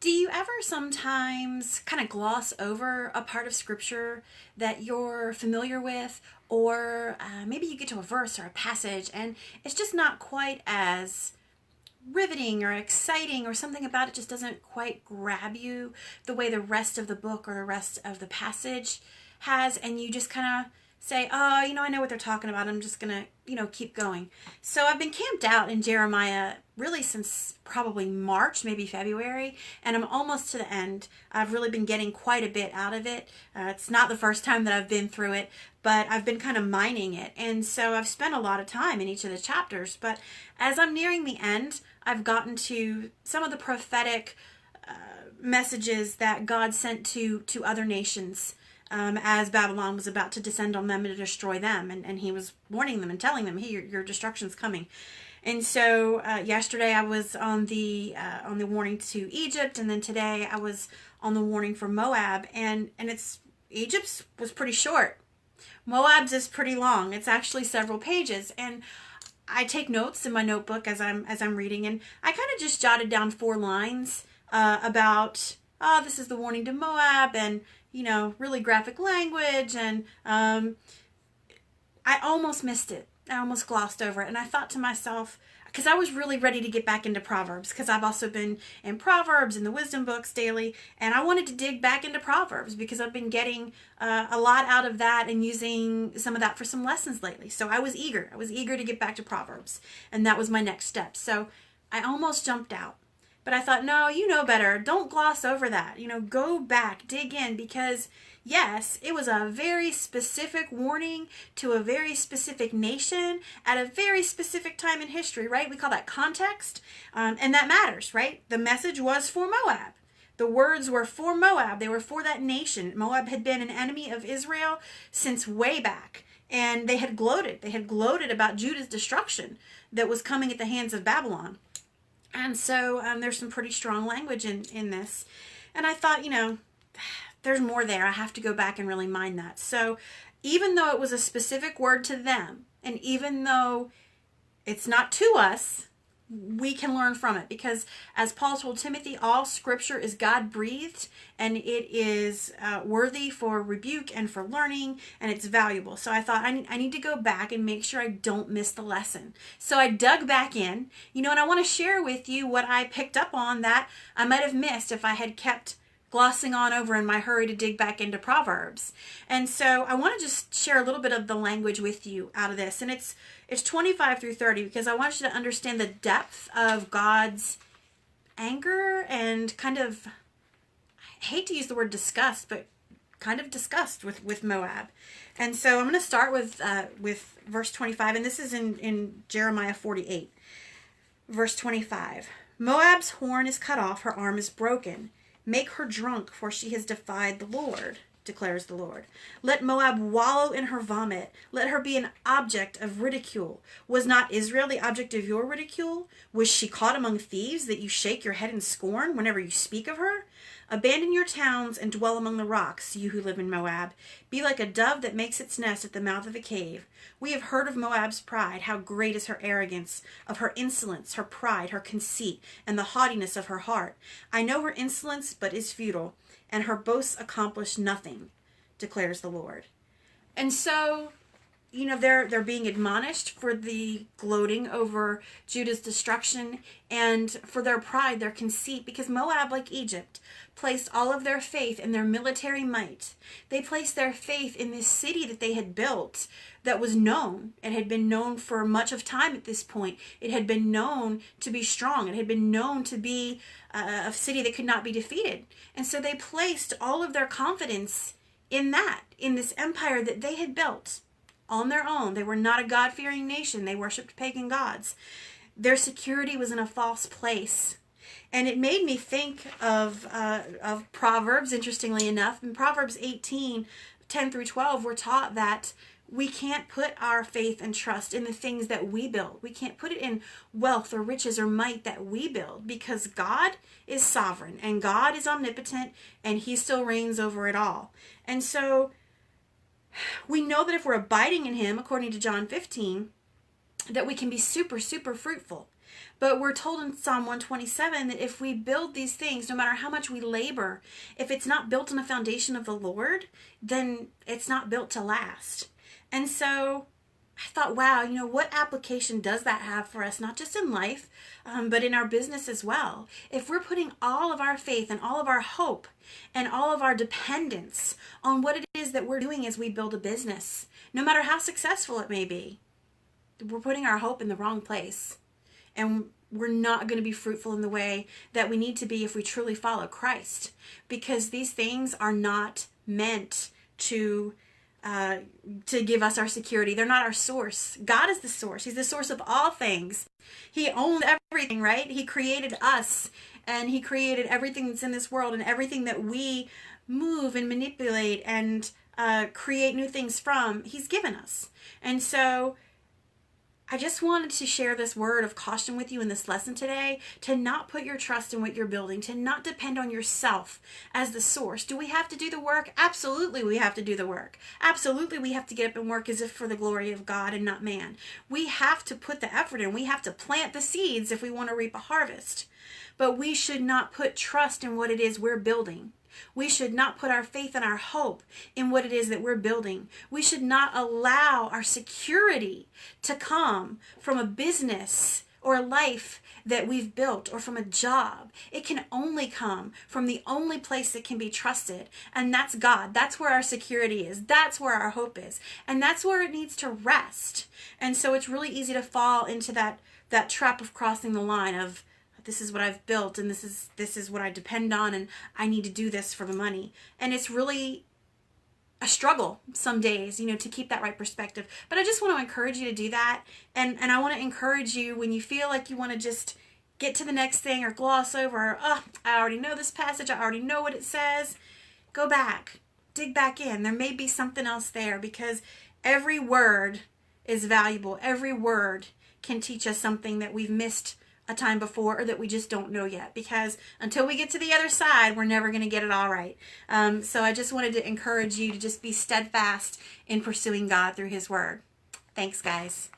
Do you ever sometimes kind of gloss over a part of scripture that you're familiar with, or maybe you get to a verse or a passage and it's just not quite as riveting or exciting, or something about it just doesn't quite grab you the way the rest of the book or the rest of the passage has, and you just kind of say, oh, I know what they're talking about. I'm just going to, keep going. So I've been camped out in Jeremiah really since probably March, maybe February, and I'm almost to the end. I've really been getting quite a bit out of it. It's not the first time that I've been through it, but I've been kind of mining it. And so I've spent a lot of time in each of the chapters. But as I'm nearing the end, I've gotten to some of the prophetic messages that God sent to other nations as Babylon was about to descend on them and to destroy them. And he was warning them and telling them, hey, your destruction's coming. And so yesterday I was on the warning to Egypt, and then today I was on the warning for Moab. And Egypt's was pretty short. Moab's is pretty long. It's actually several pages. And I take notes in my notebook as I'm reading, and I kind of just jotted down 4 lines about, oh, this is the warning to Moab, and really graphic language, and I almost missed it. I almost glossed over it, and I thought to myself, because I was really ready to get back into Proverbs, because I've also been in Proverbs and the wisdom books daily, and I wanted to dig back into Proverbs because I've been getting a lot out of that and using some of that for some lessons lately. So I was eager to get back to Proverbs, and that was my next step. So I almost jumped out. But I thought, no, you know better. Don't gloss over that. Go back, dig in, because yes, it was a very specific warning to a very specific nation at a very specific time in history, right? We call that context, and that matters, right? The message was for Moab. The words were for Moab. They were for that nation. Moab had been an enemy of Israel since way back, and they had gloated. They had gloated about Judah's destruction that was coming at the hands of Babylon. And so there's some pretty strong language in this. And I thought, there's more there. I have to go back and really mine that. So even though it was a specific word to them, and even though it's not to us, we can learn from it, because as Paul told Timothy, all scripture is God breathed, and it is worthy for rebuke and for learning, and it's valuable. So I thought I need to go back and make sure I don't miss the lesson. So I dug back in, and I want to share with you what I picked up on that I might have missed if I had kept glossing on over in my hurry to dig back into Proverbs. And so I want to just share a little bit of the language with you out of this. And it's 25 through 30, because I want you to understand the depth of God's anger and kind of, I hate to use the word disgust, but kind of disgust with Moab. And so I'm going to start with verse 25, and this is in Jeremiah 48. Verse 25. Moab's horn is cut off, her arm is broken. Make her drunk, for she has defied the Lord, declares the Lord. Let Moab wallow in her vomit. Let her be an object of ridicule. Was not Israel the object of your ridicule? Was she caught among thieves, that you shake your head in scorn whenever you speak of her? Abandon your towns and dwell among the rocks, you who live in Moab. Be like a dove that makes its nest at the mouth of a cave. We have heard of Moab's pride, how great is her arrogance, of her insolence, her pride, her conceit, and the haughtiness of her heart. I know her insolence, but is futile, and her boasts accomplish nothing, declares the Lord. And so, they're being admonished for the gloating over Judah's destruction and for their pride, their conceit, because Moab, like Egypt, placed all of their faith in their military might. They placed their faith in this city that they had built that was known. It had been known for much of time at this point. It had been known to be strong. It had been known to be a city that could not be defeated. And so they placed all of their confidence in this empire that they had built on their own. They were not a God-fearing nation. They worshipped pagan gods. Their security was in a false place. And it made me think of Proverbs, interestingly enough. In Proverbs 18, 10 through 12, we're taught that we can't put our faith and trust in the things that we build. We can't put it in wealth or riches or might that we build, because God is sovereign and God is omnipotent and he still reigns over it all. And so we know that if we're abiding in him, according to John 15, that we can be super, super fruitful. But we're told in Psalm 127 that if we build these things, no matter how much we labor, if it's not built on the foundation of the Lord, then it's not built to last. And so I thought, wow, what application does that have for us, not just in life, but in our business as well? If we're putting all of our faith and all of our hope and all of our dependence on what it is that we're doing as we build a business, no matter how successful it may be, we're putting our hope in the wrong place. And we're not going to be fruitful in the way that we need to be if we truly follow Christ. Because these things are not meant to give us our security. They're not our source. God is the source. He's the source of all things. He owns everything, right? He created us, and He created everything that's in this world, and everything that we move and manipulate and create new things from, He's given us. And so I just wanted to share this word of caution with you in this lesson today, to not put your trust in what you're building, to not depend on yourself as the source. Do we have to do the work? Absolutely, we have to do the work. Absolutely, we have to get up and work as if for the glory of God and not man. We have to put the effort in. We have to plant the seeds if we want to reap a harvest. But we should not put trust in what it is we're building. We should not put our faith and our hope in what it is that we're building. We should not allow our security to come from a business or a life that we've built or from a job. It can only come from the only place that can be trusted, and that's God. That's where our security is. That's where our hope is. And that's where it needs to rest. And so it's really easy to fall into that trap of crossing the line of, this is what I've built, and this is what I depend on, and I need to do this for the money. And it's really a struggle some days, to keep that right perspective. But I just want to encourage you to do that. And I want to encourage you, when you feel like you want to just get to the next thing or gloss over, or, I already know this passage, I already know what it says, go back, dig back in. There may be something else there, because every word is valuable. Every word can teach us something that we've missed a time before, or that we just don't know yet, because until we get to the other side, we're never going to get it all right. So I just wanted to encourage you to just be steadfast in pursuing God through His Word. Thanks, guys.